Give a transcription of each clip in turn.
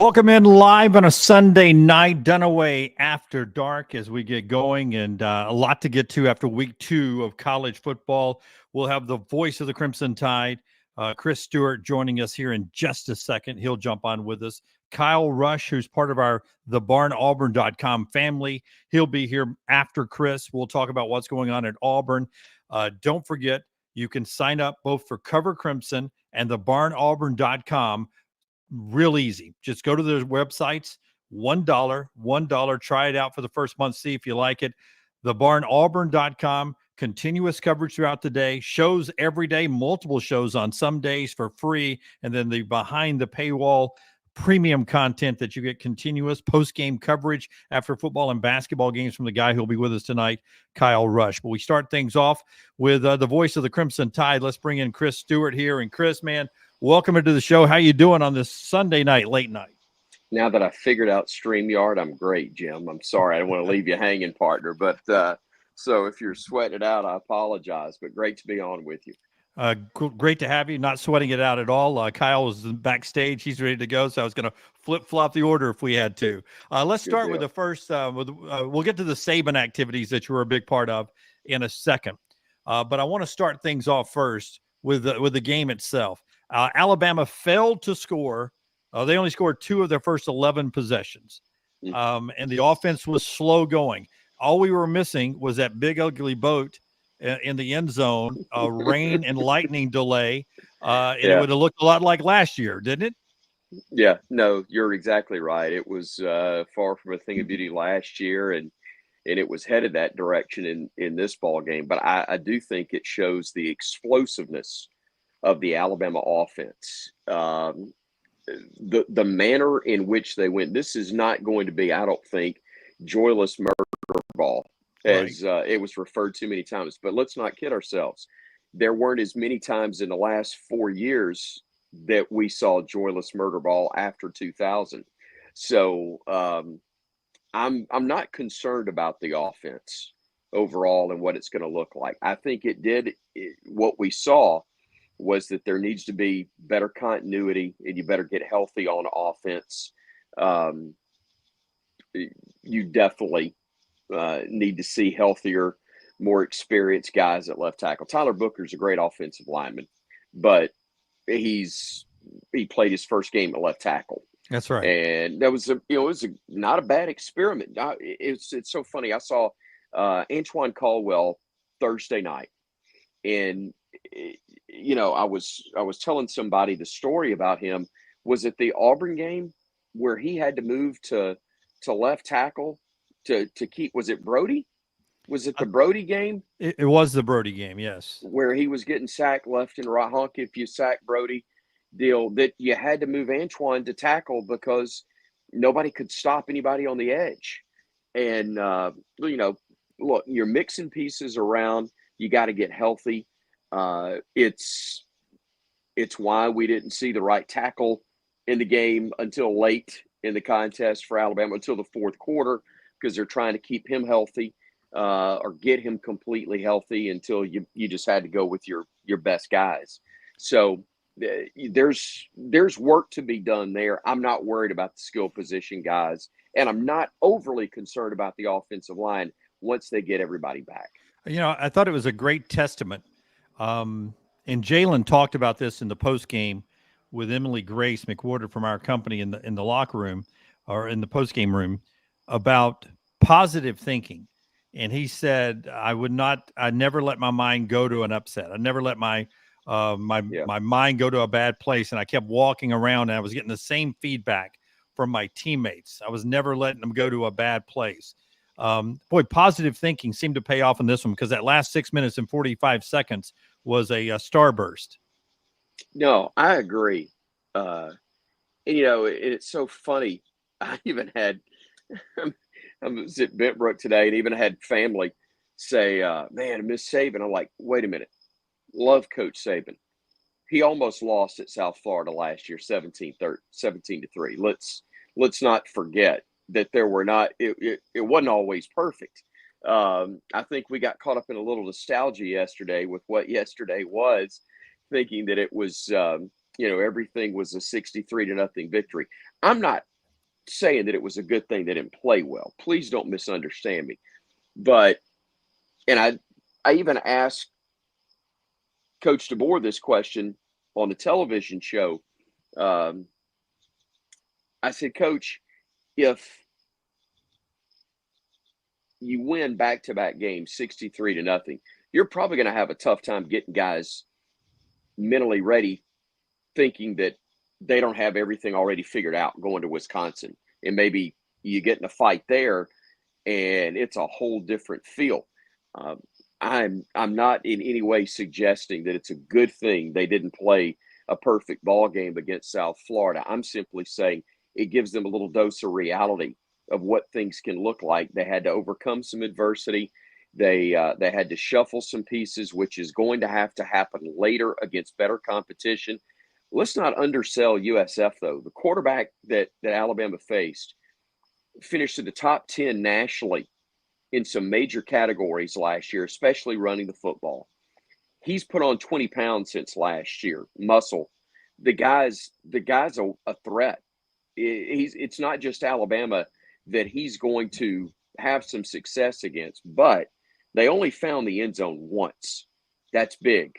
Welcome in live on a Sunday night, Dunaway after dark as we get going, and a lot to get to after week 2 of college football. We'll have the voice of the Crimson Tide, Chris Stewart, joining us here in just a second. He'll jump on with us. Kyle Rush, who's part of our thebarnauburn.com family. He'll be here after Chris. We'll talk about what's going on at Auburn. Don't forget, you can sign up both for Cover Crimson and thebarnauburn.com. Real easy. Just go to those websites. $1. Try it out for the first month. See if you like it. TheBarnAuburn.com. Continuous coverage throughout the day. Shows every day. Multiple shows on some days for free. And then the behind the paywall premium content that you get continuous post-game coverage after football and basketball games from the guy who'll be with us tonight, Kyle Rush. But we start things off with the voice of the Crimson Tide. Let's bring in Chris Stewart here. And Chris, man, welcome into the show. How you doing on this Sunday night, late night? Now that I figured out StreamYard, I'm great, Jim. I'm sorry. I don't want to leave you hanging, partner. But so if you're sweating it out, I apologize. But great to be on with you. Great to have you. Not sweating it out at all. Kyle was backstage. He's ready to go. So I was going to flip-flop the order if we had to. Let's start with the first. We'll get to the Saban activities that you were a big part of in a second. But I want to start things off first with the game itself. Alabama failed to score. They only scored 2 of their first 11 possessions. And the offense was slow going. All we were missing was that big, ugly boat in the end zone, rain and lightning delay. And it would have looked a lot like last year, didn't it? Yeah, no, you're exactly right. It was far from a thing of beauty last year, and it was headed that direction in this ball game. But I do think it shows the explosiveness of the Alabama offense. The manner in which they went. This is not going to be, I don't think, joyless murder ball, as it was referred to many times. But let's not kid ourselves. There weren't as many times in the last 4 years that we saw joyless murder ball after 2000. So I'm not concerned about the offense overall and what it's going to look like. I think what we saw was that there needs to be better continuity, and you better get healthy on offense. You definitely need to see healthier, more experienced guys at left tackle. Tyler Booker's a great offensive lineman, but he played his first game at left tackle. That's right. And that was not a bad experiment. It's so funny. I saw Antoine Caldwell Thursday night, and I was telling somebody the story about him. Was it the Auburn game where he had to move to left tackle to keep? Was it Brody? Was it the Brody game? It was the Brody game, yes. Where he was getting sacked left and right. Honk if you sack Brody. Deal that you had to move Antoine to tackle because nobody could stop anybody on the edge. And look, you're mixing pieces around. You got to get healthy. It's why we didn't see the right tackle in the game until late in the contest for Alabama, until the fourth quarter, because they're trying to keep him healthy or get him completely healthy until you just had to go with your best guys. So there's work to be done there. I'm not worried about the skill position guys, and I'm not overly concerned about the offensive line once they get everybody back. I thought it was a great testament. And Jalen talked about this in the post game with Emily Grace McWhorter from our company in the locker room or in the post game room about positive thinking. And he said, I never let my mind go to an upset. I never let my mind go to a bad place. And I kept walking around and I was getting the same feedback from my teammates. I was never letting them go to a bad place. Positive thinking seemed to pay off in this one because that last 6 minutes and 45 seconds was a starburst. No, I agree. And it's so funny. I even had, I was at Bentbrook today and even had family say, man, I miss Saban. I'm like, wait a minute. Love Coach Saban. He almost lost at South Florida last year, 17-3. Let's not forget that there were not, it wasn't always perfect. I think we got caught up in a little nostalgia yesterday with what yesterday was, thinking that it was, everything was a 63-0 victory. I'm not saying that it was a good thing they didn't play well. Please don't misunderstand me. But, and I even asked Coach DeBoer this question on the television show. I said, Coach, if you win back-to-back games 63-0, you're probably going to have a tough time getting guys mentally ready, thinking that they don't have everything already figured out going to Wisconsin. And maybe you get in a fight there and it's a whole different feel. I'm not in any way suggesting that it's a good thing they didn't play a perfect ball game against South Florida. I'm simply saying it gives them a little dose of reality of what things can look like. They had to overcome some adversity. They had to shuffle some pieces, which is going to happen later against better competition. Let's not undersell USF, though. The quarterback that Alabama faced finished in the top 10 nationally in some major categories last year, especially running the football. He's put on 20 pounds since last year, muscle. The guy's a threat. It's not just Alabama that he's going to have some success against, but they only found the end zone once. That's big.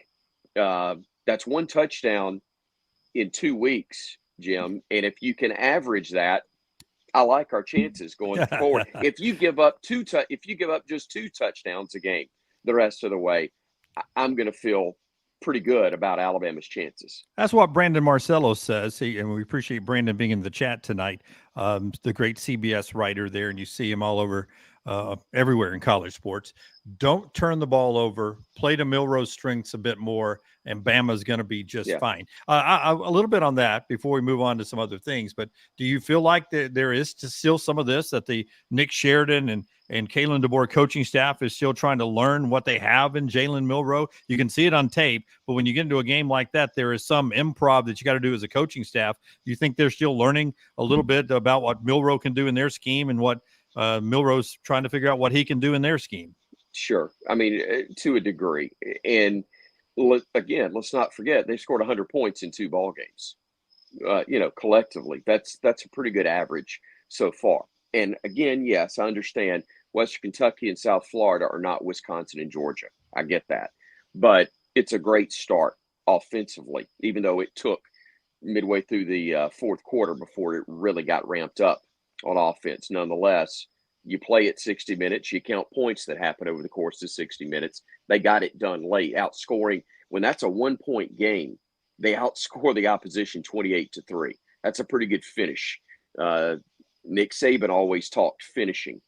That's one touchdown in 2 weeks, Jim. And if you can average that, I like our chances going forward. If you give up just 2 touchdowns a game the rest of the way, I'm going to feel pretty good about Alabama's chances. That's what Brandon Marcello says. And we appreciate Brandon being in the chat tonight. The great CBS writer there, and you see him all over everywhere in college sports. Don't turn the ball over. Play to Milroe's strengths a bit more, and Bama's going to be just fine. A little bit on that before we move on to some other things. But do you feel like there is still some of this that the Nick Sheridan and Kalen DeBoer coaching staff is still trying to learn what they have in Jalen Milroe? You can see it on tape, but when you get into a game like that, there is some improv that you got to do as a coaching staff. Do you think they're still learning a little bit about what Milroe can do in their scheme and what Milroe's trying to figure out what he can do in their scheme? Sure. I mean, to a degree. And again, let's not forget they scored 100 points in 2 ball games. Collectively, that's a pretty good average so far. And again, yes, I understand Western Kentucky and South Florida are not Wisconsin and Georgia. I get that. But it's a great start offensively, even though it took midway through the fourth quarter before it really got ramped up on offense. Nonetheless, you play at 60 minutes, you count points that happen over the course of 60 minutes. They got it done late, outscoring. When that's a 1-point game, they outscore the opposition 28-3. That's a pretty good finish. Nick Saban always talked finishing.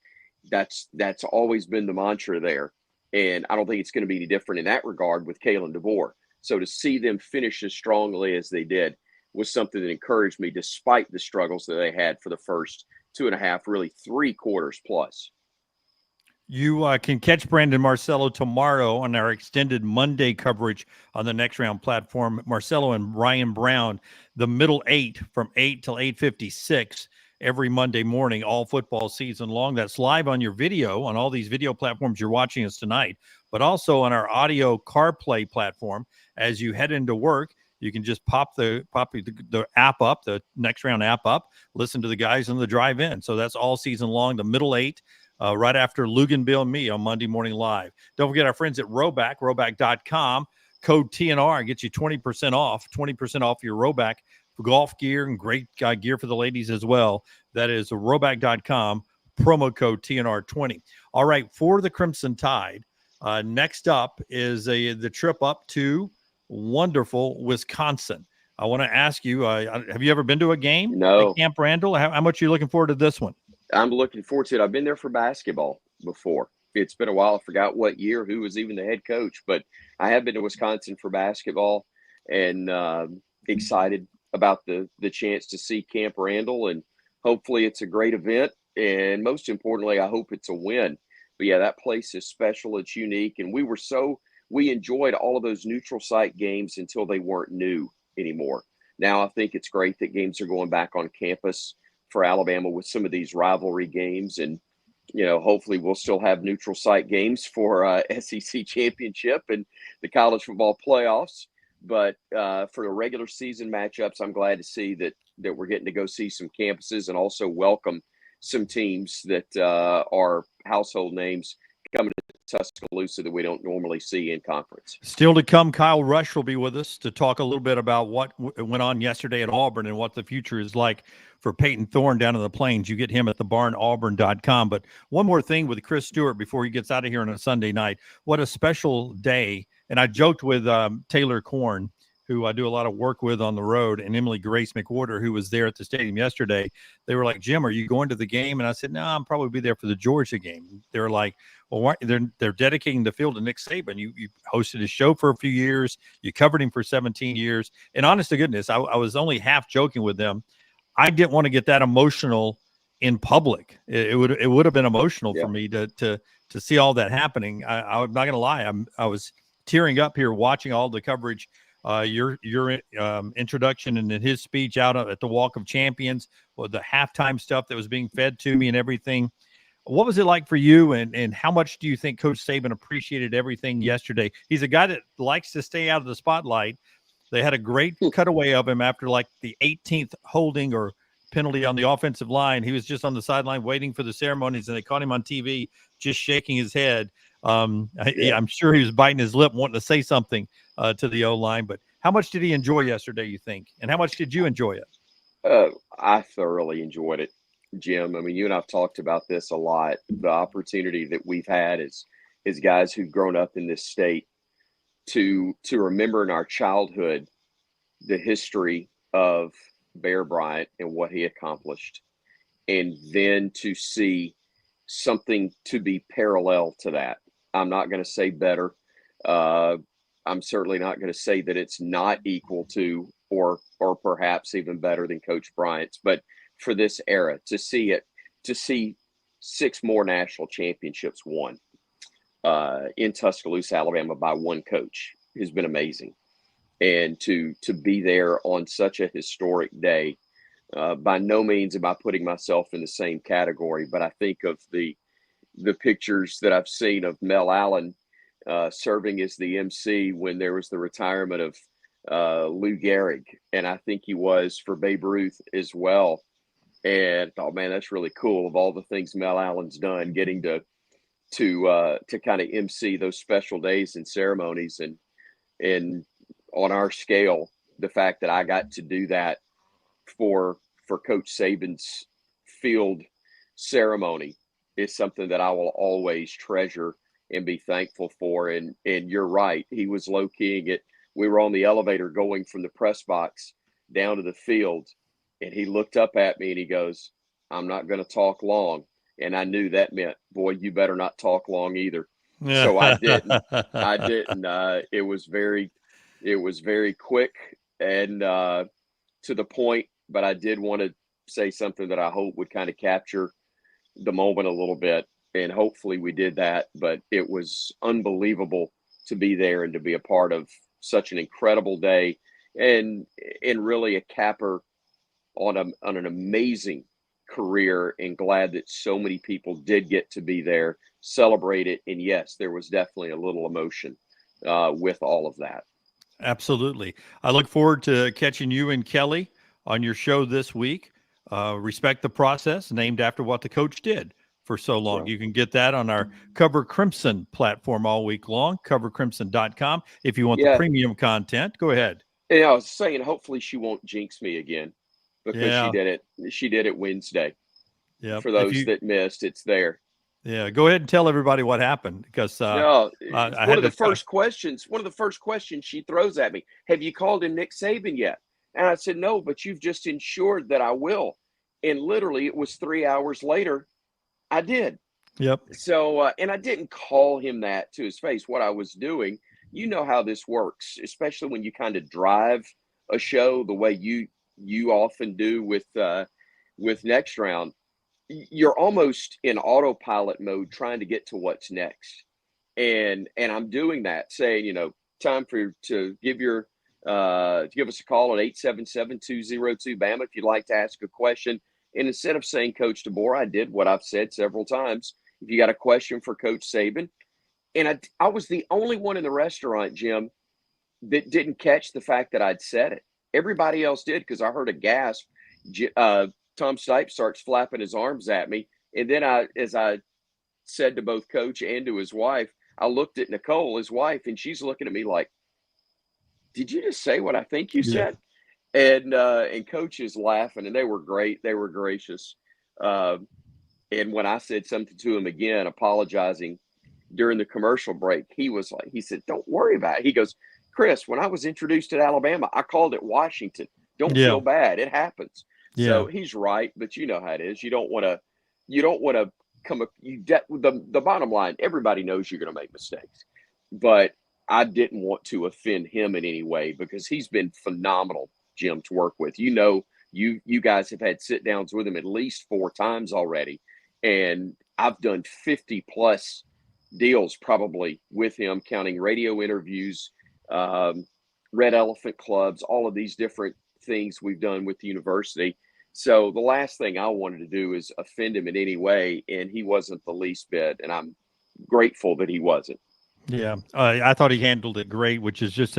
That's always been the mantra there. And I don't think it's going to be any different in that regard with Kalen DeBoer. So to see them finish as strongly as they did was something that encouraged me, despite the struggles that they had for the first 2.5, really 3 quarters plus. You can catch Brandon Marcello tomorrow on our extended Monday coverage on the Next Round platform. Marcello and Ryan Brown, the middle 8 from 8 till 8:56 every Monday morning, all football season long. That's live on your video on all these video platforms you're watching us tonight, but also on our audio CarPlay platform. As you head into work, you can just pop the app up, the Next Round app up, listen to the guys on the drive in. So that's all season long, the middle 8, right after Lugan, Bill, and me on Monday Morning Live. Don't forget our friends at roback.com. Code TNR gets you 20% off your Roback for golf gear and great gear for the ladies as well. That is roback.com, promo code TNR20. All right, for the Crimson Tide, next up is the trip up to wonderful Wisconsin. I want to ask you, have you ever been to a game at Camp Randall? How much are you looking forward to this one? I'm looking forward to it. I've been there for basketball before. It's been a while. I forgot what year, who was even the head coach, but I have been to Wisconsin for basketball, and excited about the chance to see Camp Randall, and hopefully it's a great event. And most importantly, I hope it's a win. But yeah, that place is special. It's unique. And we enjoyed all of those neutral site games until they weren't new anymore. Now I think it's great that games are going back on campus for Alabama with some of these rivalry games. And, hopefully we'll still have neutral site games for SEC championship and the college football playoffs. But for the regular season matchups, I'm glad to see that that we're getting to go see some campuses and also welcome some teams that are household names coming to Tuscaloosa that we don't normally see in conference. Still to come, Kyle Rush will be with us to talk a little bit about what went on yesterday at Auburn and what the future is like for Peyton Thorne down in the Plains. You get him at thebarnauburn.com. But one more thing with Chris Stewart before he gets out of here on a Sunday night. What a special day. And I joked with Taylor Korn, who I do a lot of work with on the road, and Emily Grace McWhorter, who was there at the stadium yesterday. They were like, Jim, are you going to the game? And I said, no, I'm probably be there for the Georgia game. They were like, well, why? They're dedicating the field to Nick Saban. You hosted his show for a few years. You covered him for 17 years. And honest to goodness, I was only half joking with them. I didn't want to get that emotional in public. It would have been emotional for me to see all that happening. I'm not going to lie. I was tearing up here watching all the coverage. Your introduction and his speech out at the Walk of Champions, or the halftime stuff that was being fed to me and everything. What was it like for you, and how much do you think Coach Saban appreciated everything yesterday? He's a guy that likes to stay out of the spotlight. They had a great cutaway of him after like the 18th holding or penalty on the offensive line. He was just on the sideline waiting for the ceremonies, and they caught him on TV just shaking his head. I'm sure he was biting his lip wanting to say something to the O-line, but how much did he enjoy yesterday, you think? And how much did you enjoy it? I thoroughly enjoyed it, Jim. I mean, you and I've talked about this a lot. The opportunity that we've had as guys who've grown up in this state to remember in our childhood the history of Bear Bryant and what he accomplished, and then to see something to be parallel to that. I'm not going to say better. I'm certainly not going to say that it's not equal to or perhaps even better than Coach Bryant's, but for this era, to see 6 more national championships won in Tuscaloosa, Alabama by one coach has been amazing. And to be there on such a historic day, by no means am I putting myself in the same category, but I think of the pictures that I've seen of Mel Allen serving as the MC when there was the retirement of Lou Gehrig, and I think he was for Babe Ruth as well. And oh man, that's really cool. Of all the things Mel Allen's done, getting to kind of MC those special days and ceremonies, and on our scale, the fact that I got to do that for Coach Saban's field ceremony is something that I will always treasure and be thankful for. And you're right, he was low keying it. We were on the elevator going from the press box down to the field, and he looked up at me and he goes, "I'm not going to talk long." And I knew that meant, boy, you better not talk long either. So I didn't. It was very quick and to the point, but I did want to say something that I hope would kind of capture the moment a little bit, and hopefully we did that. But it was unbelievable to be there and to be a part of such an incredible day, and really a capper on an amazing career, and glad that so many people did get to be there, celebrate it. And yes, there was definitely a little emotion with all of that. Absolutely. I look forward to catching you and Kelly on your show this week. Respect the Process, named after what the coach did for so long. Right. You can get that on our Cover Crimson platform all week long, covercrimson.com. If you want the premium content, go ahead. Yeah, I was saying, hopefully she won't jinx me again, because she did it Wednesday. Yeah. For those that missed, it's there. Yeah, go ahead and tell everybody what happened, because one of the first questions she throws at me, "Have you called him Nick Saban yet?" And I said, "No, but you've just ensured that I will." And literally, it was 3 hours later, I did. Yep. So, and I didn't call him that to his face. What I was doing, you know how this works, especially when you kind of drive a show the way you often do with Next Round. You're almost in autopilot mode trying to get to what's next. And I'm doing that, saying, time for you to give us a call at 877-202-BAMA if you'd like to ask a question. And instead of saying Coach DeBoer, I did what I've said several times. If you got a question for Coach Saban, and I was the only one in the restaurant, Jim, that didn't catch the fact that I'd said it. Everybody else did, because I heard a gasp Tom Stipe starts flapping his arms at me. And then as I said to both coach and to his wife, I looked at Nicole, his wife, and she's looking at me like, did you just say what I think you Yeah. said? And coach is laughing, and they were great. They were gracious. And when I said something to him again, apologizing during the commercial break, he said, don't worry about it. He goes, Chris, when I was introduced at Alabama, I called it Washington. Don't Yeah. feel bad. It happens. Yeah. So he's right, but you know how it is. You don't want to the bottom line, everybody knows you're going to make mistakes, but I didn't want to offend him in any way because he's been phenomenal, Jim, to work with. You guys have had sit downs with him at least 4 times already. And I've done 50 plus deals probably with him, counting radio interviews, Red Elephant clubs, all of these different things we've done with the university. So the last thing I wanted to do is offend him in any way, and he wasn't the least bit, and I'm grateful that he wasn't. Yeah, I thought he handled it great, which is just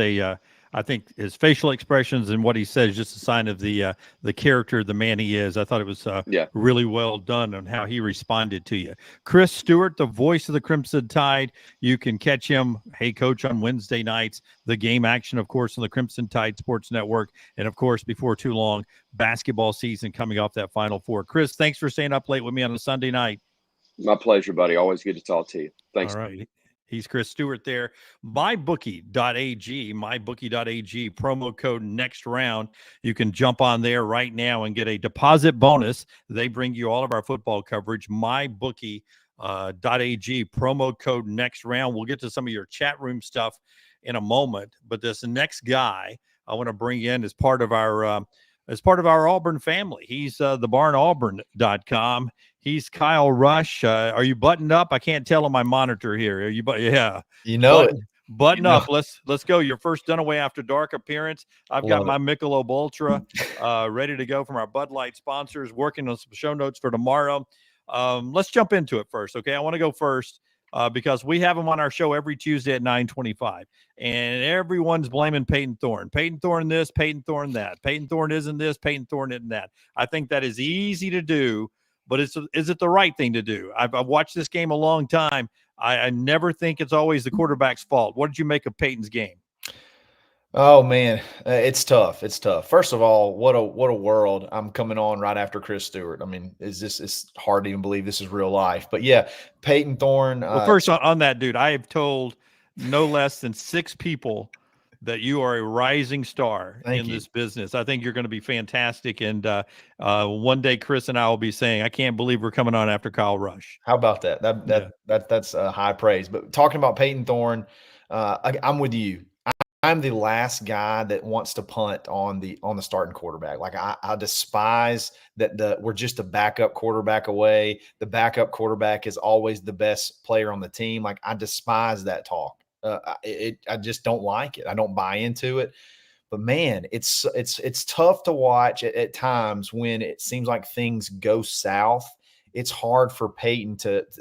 I think his facial expressions and what he says is just a sign of the character, the man he is. I thought it was Yeah. really well done on how he responded to you. Chris Stewart, the voice of the Crimson Tide. You can catch him, Hey Coach, on Wednesday nights. The game action, of course, on the Crimson Tide Sports Network. And, of course, before too long, basketball season coming off that Final Four. Chris, thanks for staying up late with me on a Sunday night. My pleasure, buddy. Always good to talk to you. Thanks. All right. He's Chris Stewart there. MyBookie.ag, promo code next round. You can jump on there right now and get a deposit bonus. They bring you all of our football coverage. MyBookie.ag, promo code next round. We'll get to some of your chat room stuff in a moment, but this next guy I want to bring in as part of our Auburn family. He's thebarnauburn.com. He's Kyle Rush. Are you buttoned up? I can't tell on my monitor here. Are you? Yeah. You know Button up. Let's go. Your first Dunaway After Dark appearance. I've got my Michelob Ultra ready to go from our Bud Light sponsors. Working on some show notes for tomorrow. Let's jump into it first. Okay, I want to go first because we have him on our show every Tuesday at 9:25, and everyone's blaming Peyton Thorne. Peyton Thorne this, Peyton Thorne that. Peyton Thorne isn't this, Peyton Thorne isn't that. I think that is easy to do. But is it the right thing to do? I've watched this game a long time. I never think it's always the quarterback's fault. What did you make of Peyton's game? Oh man, it's tough. It's tough. First of all, what a world. I'm coming on right after Chris Stewart. I mean, it's hard to even believe this is real life. But yeah, Peyton Thorne. Well, first on that, dude, I have told no less than 6 people that you are a rising star in this business. I think you're going to be fantastic. And one day Chris and I will be saying, I can't believe we're coming on after Kyle Rush. How about that? That's high praise. But talking about Peyton Thorne, I'm with you. I'm the last guy that wants to punt on the starting quarterback. Like I despise that we're just a backup quarterback away. The backup quarterback is always the best player on the team. Like I despise that talk. I just don't like it. I don't buy into it. But man, it's tough to watch at times when it seems like things go south. It's hard for Peyton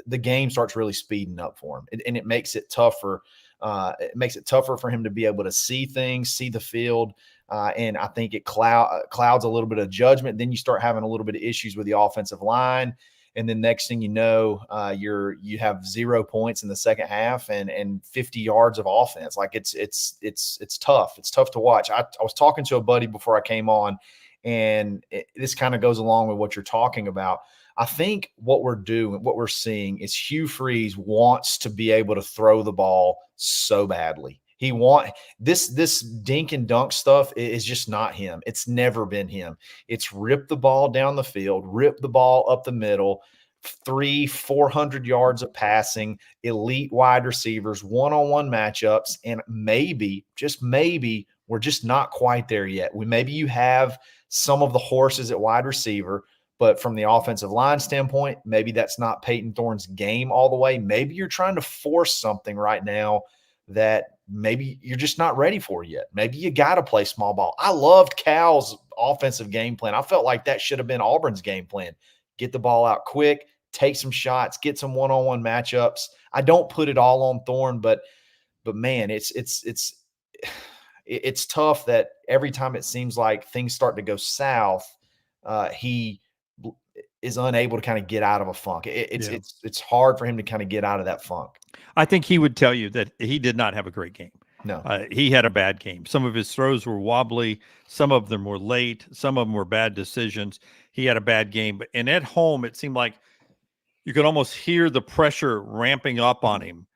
the game starts really speeding up for him, and it makes it tougher. It makes it tougher for him to be able to see things, see the field, and I think it clouds a little bit of judgment. Then you start having a little bit of issues with the offensive line, and then next thing you know, you have 0 points in the second half and 50 yards of offense. Like it's tough. It's tough to watch. I was talking to a buddy before I came on, and this kind of goes along with what you're talking about. I think what we're seeing is Hugh Freeze wants to be able to throw the ball so badly. He this dink and dunk stuff is just not him. It's never been him. It's rip the ball down the field, rip the ball up the middle, 300-400 yards of passing, elite wide receivers, one-on-one matchups, and maybe, just maybe, we're just not quite there yet. Maybe you have some of the horses at wide receiver, but from the offensive line standpoint, maybe that's not Peyton Thorne's game all the way. Maybe you're trying to force something right now that maybe you're just not ready for yet. Maybe you got to play small ball. I loved Cal's offensive game plan. I felt like that should have been Auburn's game plan. Get the ball out quick, take some shots, get some one-on-one matchups. I don't put it all on Thorne, but man, it's tough that every time it seems like things start to go south, he is unable to kind of get out of a funk. Yeah. It's hard for him to kind of get out of that funk. I think he would tell you that he did not have a great game. No. He had a bad game. Some of his throws were wobbly. Some of them were late. Some of them were bad decisions. He had a bad game. And at home, it seemed like you could almost hear the pressure ramping up on him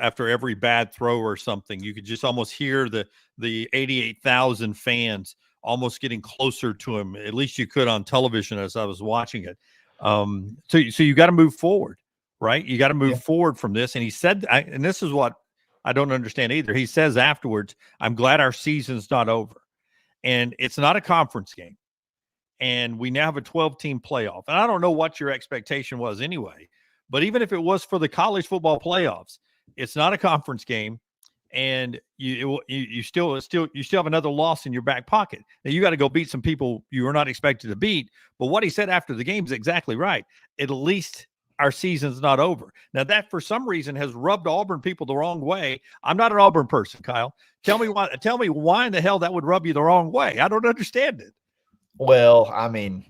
after every bad throw or something. You could just almost hear the 88,000 fans almost getting closer to him. At least you could on television as I was watching it. So you got to move forward, right? You got to move forward from this. And he said, and this is what I don't understand either. He says afterwards, I'm glad our season's not over. And it's not a conference game. And we now have a 12-team playoff. And I don't know what your expectation was anyway, but even if it was for the college football playoffs, it's not a conference game, and you still have another loss in your back pocket. Now you got to go beat some people you were not expected to beat. But what he said after the game is exactly right. At least our season's not over. Now that for some reason has rubbed Auburn people the wrong way. I'm not an Auburn person, Kyle. Tell me why in the hell that would rub you the wrong way. I don't understand it. Well, I mean,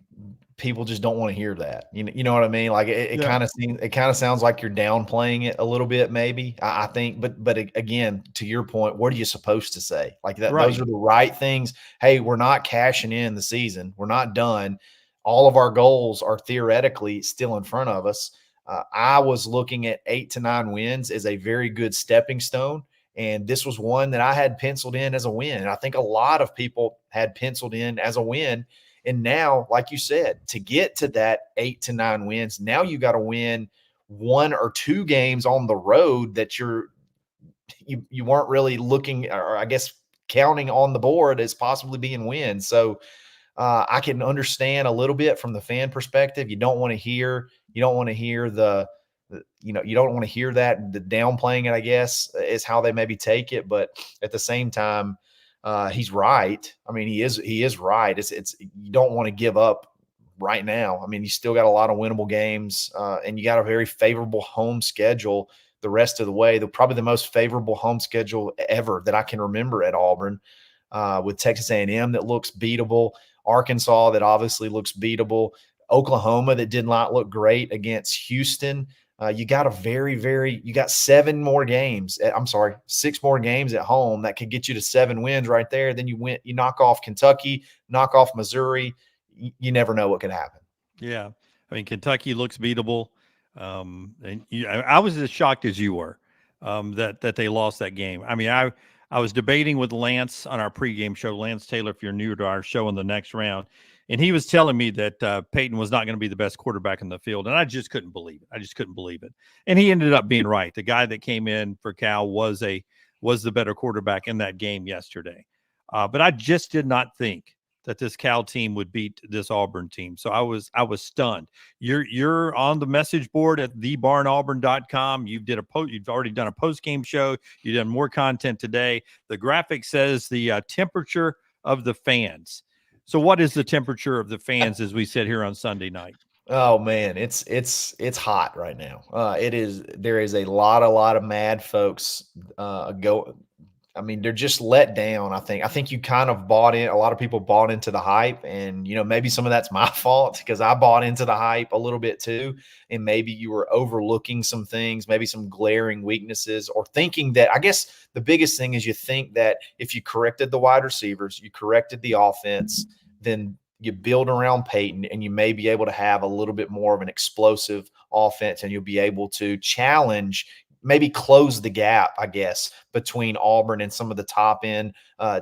people just don't want to hear that. You know what I mean? Like it kind of sounds like you're downplaying it a little bit, maybe. I think, but again, to your point, what are you supposed to say? Like that, Right. Those are the right things. Hey, we're not cashing in the season. We're not done. All of our goals are theoretically still in front of us. I was looking at 8 to 9 wins as a very good stepping stone. And this was one that I had penciled in as a win. And I think a lot of people had penciled in as a win. And now, like you said, to get to that 8 to 9 wins, now you got to win 1 or 2 games on the road that you weren't really looking, or I guess counting on the board as possibly being wins. So I can understand a little bit from the fan perspective. You don't want to hear you don't want to hear that, the downplaying it, I guess, is how they maybe take it. But at the same time, he's right. I mean, he is right. It's you don't want to give up right now. I mean, you still got a lot of winnable games, and you got a very favorable home schedule the rest of the way. Probably the most favorable home schedule ever that I can remember at Auburn, with Texas A&M that looks beatable, Arkansas that obviously looks beatable, Oklahoma that did not look great against Houston. You got you got 6 more games at home that could get you to 7 wins right there. Then you knock off Kentucky, knock off Missouri. You never know what could happen. Yeah. I mean, Kentucky looks beatable. I was as shocked as you were, that they lost that game. I mean, I was debating with Lance on our pregame show, Lance Taylor, if you're new to our show in the next round. And he was telling me that Peyton was not going to be the best quarterback in the field. And I just couldn't believe it. And he ended up being right. The guy that came in for Cal was the better quarterback in that game yesterday. But I just did not think that this Cal team would beat this Auburn team. So I was stunned. You're on the message board at thebarnauburn.com. You've already done a post-game show. You've done more content today. The graphic says the temperature of the fans. So what is the temperature of the fans as we sit here on Sunday night? Oh man, it's hot right now. There is a lot of mad folks I mean, they're just let down. I think you kind of bought in. A lot of people bought into the hype, and maybe some of that's my fault because I bought into the hype a little bit too. And maybe you were overlooking some things, maybe some glaring weaknesses, or thinking that. I guess the biggest thing is you think that if you corrected the wide receivers, you corrected the offense, then you build around Peyton, and you may be able to have a little bit more of an explosive offense, and you'll be able to challenge. Maybe close the gap, I guess, between Auburn and some of the top end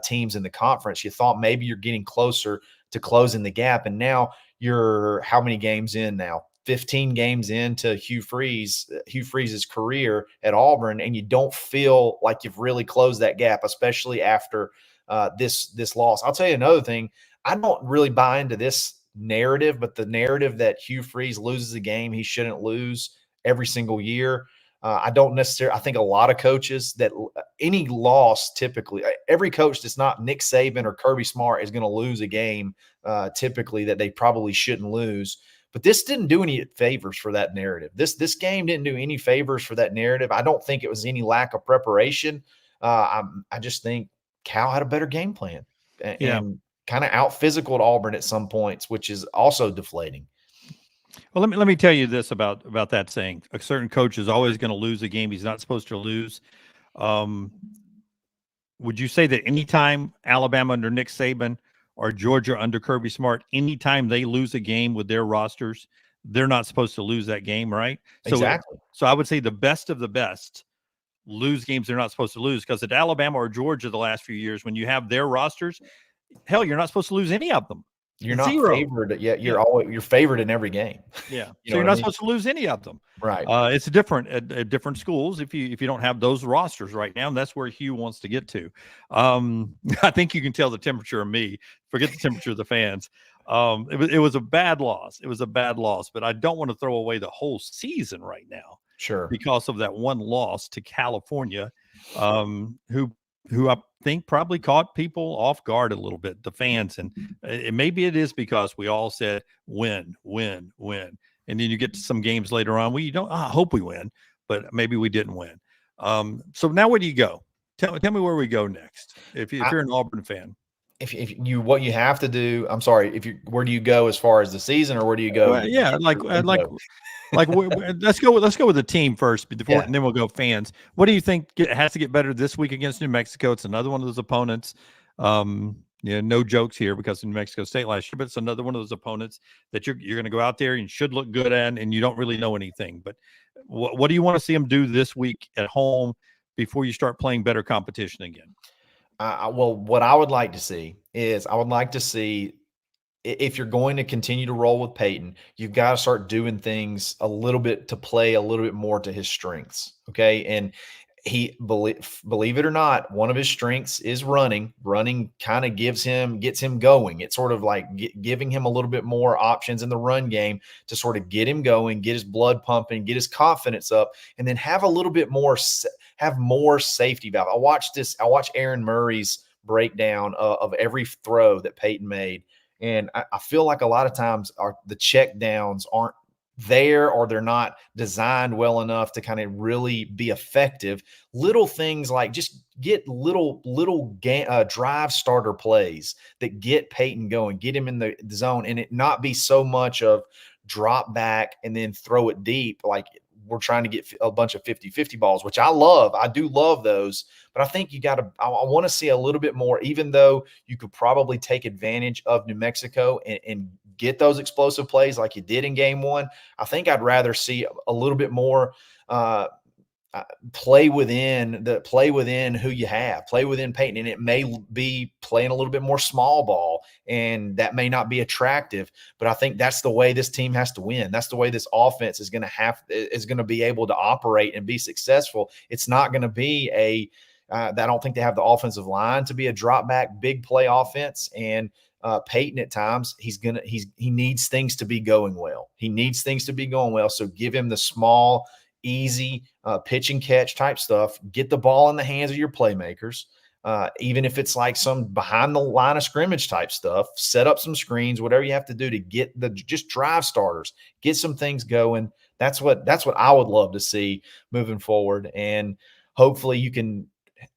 teams in the conference. You thought maybe you're getting closer to closing the gap. And now you're how many games in now? 15 games into Hugh Freeze's career at Auburn, and you don't feel like you've really closed that gap, especially after this loss. I'll tell you another thing. I don't really buy into this narrative, but the narrative that Hugh Freeze loses a game he shouldn't lose every single year. I don't necessarily. I think a lot of coaches that any loss typically, every coach that's not Nick Saban or Kirby Smart is going to lose a game typically that they probably shouldn't lose. But this didn't do any favors for that narrative. This game didn't do any favors for that narrative. I don't think it was any lack of preparation. I just think Cal had a better game plan, and kind of out physicaled Auburn at some points, which is also deflating. Well, let me tell you this about that saying. A certain coach is always going to lose a game he's not supposed to lose. Would you say that anytime Alabama under Nick Saban or Georgia under Kirby Smart, anytime they lose a game with their rosters, they're not supposed to lose that game, right? Exactly. So I would say the best of the best lose games they're not supposed to lose, because at Alabama or Georgia the last few years, when you have their rosters, hell, you're not supposed to lose any of them. You're not Zero. favored yet. You're favored in every game. Yeah. You So know you're what I not mean? supposed to lose any of them. Right. It's different at different schools if you don't have those rosters right now. And that's where Hugh wants to get to. I think you can tell the temperature of me. Forget the temperature of the fans. It was a bad loss. It was a bad loss, but I don't want to throw away the whole season right now. Sure. Because of that one loss to California, who I think probably caught people off guard a little bit, the fans. And maybe it is because we all said win, win, win. And then you get to some games later on where you don't, I hope we win, but maybe we didn't win. So now where do you go? Tell me where we go next. If you're an Auburn fan. If you what you have to do, I'm sorry, where do you go as far as the season, or where do you go? Well, yeah, let's go with the team first before, and then we'll go fans. What do you think has to get better this week against New Mexico? It's another one of those opponents. No jokes here because of New Mexico State last year, but it's another one of those opponents that you're going to go out there and should look good at, and you don't really know anything. But what do you want to see them do this week at home before you start playing better competition again? Well, what I would like to see is if you're going to continue to roll with Peyton, you've got to start doing things a little bit to play a little bit more to his strengths. Okay. And he believe it or not, one of his strengths is running. Running kind of gets him going. It's sort of like giving him a little bit more options in the run game to sort of get him going, get his blood pumping, get his confidence up, and then have a little bit more, have more safety valve. I watched Aaron Murray's breakdown of every throw that Peyton made. And I feel like a lot of times the check downs aren't there, or they're not designed well enough to kind of really be effective. Little things like just get little drive starter plays that get Peyton going, get him in the zone, and it not be so much of drop back and then throw it deep like we're trying to get a bunch of 50-50 balls, which I love. I do love those, but I think I want to see a little bit more, even though you could probably take advantage of New Mexico and get those explosive plays like you did in game one. I think I'd rather see a little bit more play within who you have, play within Peyton. And it may be playing a little bit more small ball, and that may not be attractive, but I think that's the way this team has to win. That's the way this offense is going to be able to operate and be successful. It's not going to be I don't think they have the offensive line to be a drop back big play offense. And Peyton at times he needs things to be going well. He needs things to be going well. So give him the small, easy pitch and catch type stuff. Get the ball in the hands of your playmakers. Even if it's like some behind the line of scrimmage type stuff, set up some screens, whatever you have to do to get just drive starters, get some things going. That's what I would love to see moving forward. And hopefully you can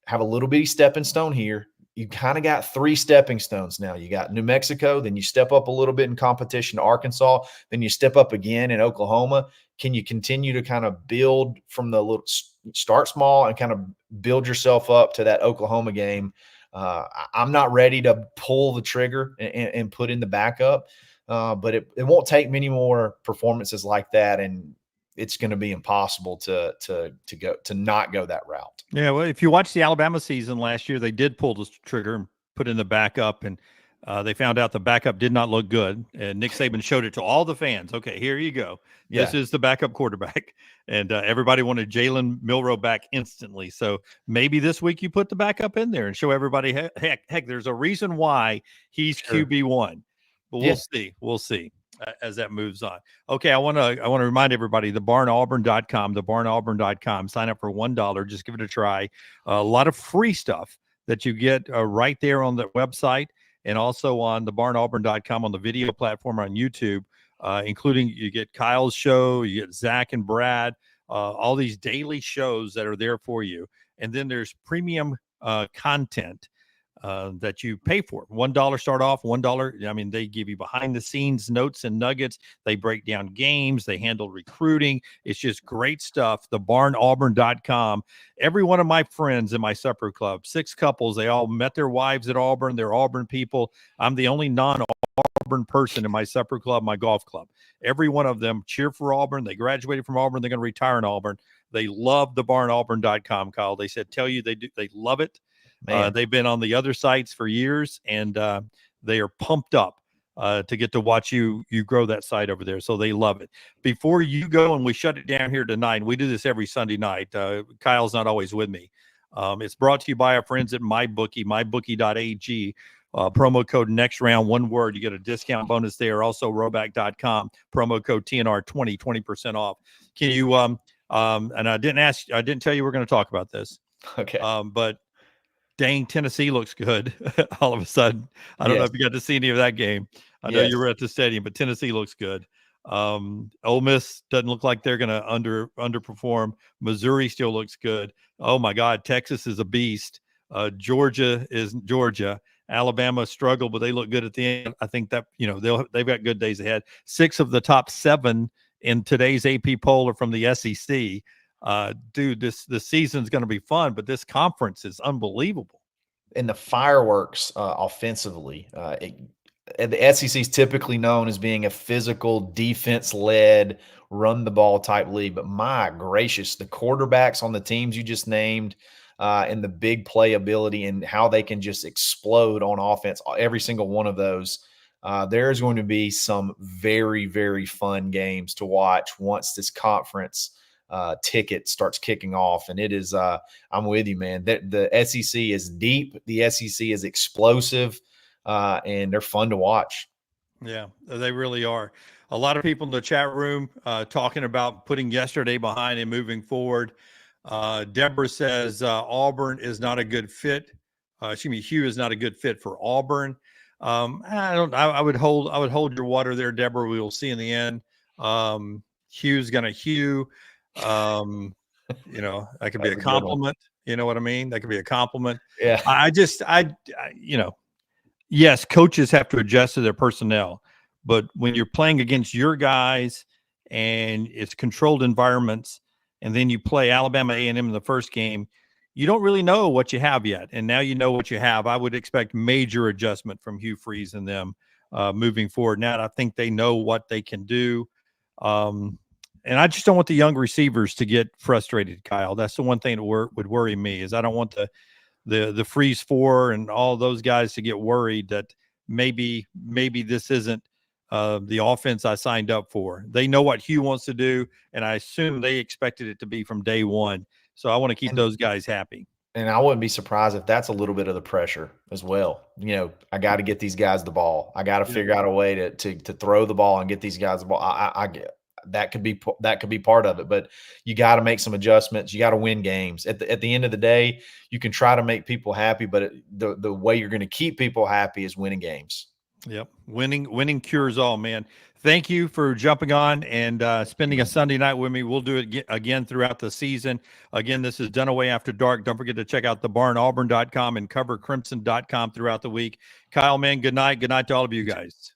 have a little bitty stepping stone here. You kind of got 3 stepping stones now. You got New Mexico, then you step up a little bit in competition to Arkansas, then you step up again in Oklahoma. Can you continue to kind of build from the little start small and kind of build yourself up to that Oklahoma game? I'm not ready to pull the trigger and put in the backup, but it won't take many more performances like that, and it's going to be impossible to not go that route. Yeah, well, if you watch the Alabama season last year, they did pull the trigger and put in the backup, and they found out the backup did not look good. And Nick Saban showed it to all the fans. Okay, here you go. Yeah. This is the backup quarterback. And everybody wanted Jalen Milroe back instantly. So maybe this week you put the backup in there and show everybody, heck, there's a reason why he's QB1. But we'll see as that moves on. Okay, I want to remind everybody, thebarnauburn.com, sign up for $1. Just give it a try. A lot of free stuff that you get right there on the website, and also on thebarnauburn.com on the video platform on YouTube, including you get Kyle's show, you get Zach and Brad, all these daily shows that are there for you. And then there's premium content that you pay for. $1 start off, $1. I mean, they give you behind the scenes notes and nuggets. They break down games. They handle recruiting. It's just great stuff. TheBarnAuburn.com. Every one of my friends in my supper club, 6 couples, they all met their wives at Auburn. They're Auburn people. I'm the only non-Auburn person in my supper club, my golf club. Every one of them cheer for Auburn. They graduated from Auburn. They're going to retire in Auburn. They love TheBarnAuburn.com, Kyle. They said, tell you they do. They love it. They've been on the other sites for years, and they are pumped up to get to watch you grow that site over there. So they love it. Before you go, and we shut it down here tonight, and we do this every Sunday night. Kyle's not always with me. It's brought to you by our friends at MyBookie, mybookie.ag. Promo code next round, one word. You get a discount bonus there. Also, Roback.com, promo code TNR 20% off. Can you, and I didn't tell you we're going to talk about this. Okay. But dang, Tennessee looks good all of a sudden. I don't know if you got to see any of that game. I know you were at the stadium, but Tennessee looks good. Ole Miss doesn't look like they're going to underperform. Missouri still looks good. Oh, my God, Texas is a beast. Georgia is Georgia. Alabama struggled, but they look good at the end. I think that, they've got good days ahead. 6 of the top 7 in today's AP poll are from the SEC. Dude, this season's going to be fun, but this conference is unbelievable. And the fireworks offensively, the SEC is typically known as being a physical, defense-led, run-the-ball type league. But my gracious, the quarterbacks on the teams you just named and the big playability and how they can just explode on offense, every single one of those, there's going to be some very, very fun games to watch once this conference ticket starts kicking off. And it is I'm with you, man. The SEC is deep, the SEC is explosive, and they're fun to watch. Yeah, they really are. A lot of people in the chat room talking about putting yesterday behind and moving forward. Deborah says Auburn is not a good fit. Hugh is not a good fit for Auburn. I would hold your water there, Deborah. We will see in the end. Hugh's gonna Hugh. That could be a compliment. You know what I mean? That could be a compliment. Yeah. Yes, coaches have to adjust to their personnel, but when you're playing against your guys and it's controlled environments, and then you play Alabama A&M in the first game, you don't really know what you have yet. And now you know what you have. I would expect major adjustment from Hugh Freeze and them moving forward. Now I think they know what they can do. And I just don't want the young receivers to get frustrated, Kyle. That's the one thing that would worry me is I don't want the Freeze 4 and all those guys to get worried that maybe this isn't the offense I signed up for. They know what Hugh wants to do, and I assume they expected it to be from day one. So I want to keep those guys happy. And I wouldn't be surprised if that's a little bit of the pressure as well. I got to get these guys the ball. I got to figure out a way to throw the ball and get these guys the ball. I get that could be part of it, but you got to make some adjustments. You got to win games. At the end of the day, you can try to make people happy, but the way you're going to keep people happy is winning games. Yep. Winning cures all, man. Thank you for jumping on and spending a Sunday night with me. We'll do it again throughout the season. Again, this is Dunaway After Dark. Don't forget to check out thebarnauburn.com and covercrimson.com throughout the week. Kyle, man, good night. Good night to all of you guys.